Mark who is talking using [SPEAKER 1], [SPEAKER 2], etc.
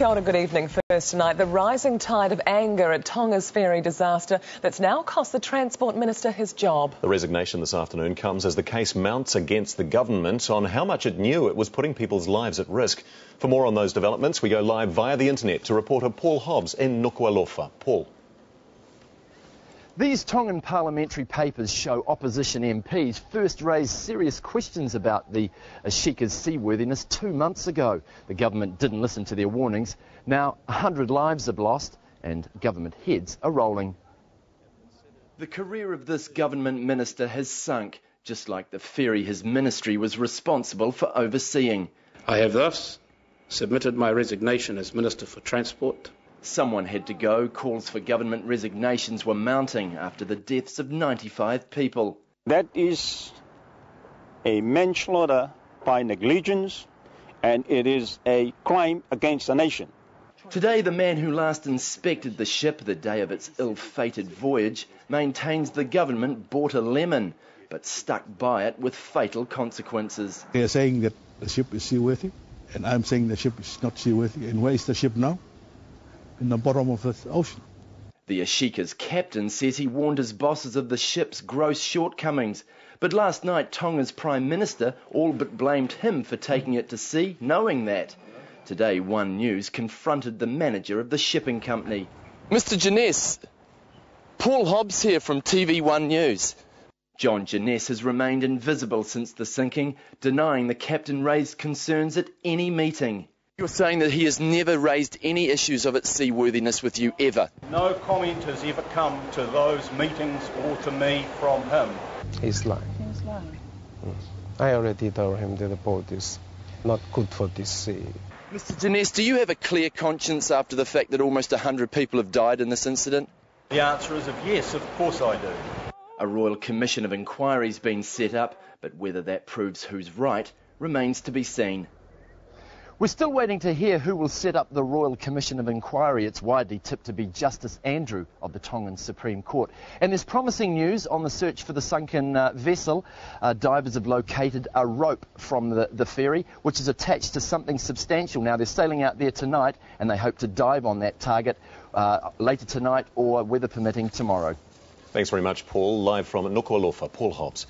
[SPEAKER 1] Kia ora, good evening. First tonight, the rising tide of anger at Tonga's ferry disaster that's now cost the Transport Minister his job.
[SPEAKER 2] The resignation this afternoon comes as the case mounts against the government on how much it knew it was putting people's lives at risk. For more on those developments, we go live via the internet to reporter Paul Hobbs in Nuku'alofa. Paul.
[SPEAKER 3] These Tongan parliamentary papers show opposition MPs first raised serious questions about the Ashika's seaworthiness 2 months ago. The government didn't listen to their warnings. Now 100 lives have lost and government heads are rolling. The career of this government minister has sunk, just like the ferry his ministry was responsible for overseeing.
[SPEAKER 4] I have thus submitted my resignation as Minister for Transport.
[SPEAKER 3] Someone had to go. Calls for government resignations were mounting after the deaths of 95 people.
[SPEAKER 5] That is a manslaughter by negligence, and it is a crime against the nation.
[SPEAKER 3] Today, the man who last inspected the ship the day of its ill-fated voyage maintains the government bought a lemon, but stuck by it with fatal consequences.
[SPEAKER 6] They are saying that the ship is seaworthy, and I'm saying the ship is not seaworthy. And where is the ship now? In the bottom of the ocean.
[SPEAKER 3] The Ashika's captain says he warned his bosses of the ship's gross shortcomings. But last night, Tonga's Prime Minister all but blamed him for taking it to sea, knowing that. Today, One News confronted the manager of the shipping company. Mr Jeunesse, Paul Hobbs here from TV1 News. John Jeunesse has remained invisible since the sinking, denying the captain raised concerns at any meeting. You're saying that he has never raised any issues of its seaworthiness with you ever?
[SPEAKER 5] No comment has ever come to those meetings or to me from him.
[SPEAKER 7] He's lying.
[SPEAKER 1] He's lying.
[SPEAKER 7] I already told him that the boat is not good for this sea.
[SPEAKER 3] Mr Jeunesse, do you have a clear conscience after the fact that almost 100 people have died in this incident?
[SPEAKER 5] The answer is yes, of course I do.
[SPEAKER 3] A Royal Commission of Inquiry's been set up, but whether that proves who's right remains to be seen. We're still waiting to hear who will set up the Royal Commission of Inquiry. It's widely tipped to be Justice Andrew of the Tongan Supreme Court. And there's promising news on the search for the sunken vessel. Divers have located a rope from the ferry, which is attached to something substantial. Now, they're sailing out there tonight, and they hope to dive on that target later tonight or, weather permitting, tomorrow.
[SPEAKER 2] Thanks very much, Paul. Live from Nuku'alofa, Paul Hobbs.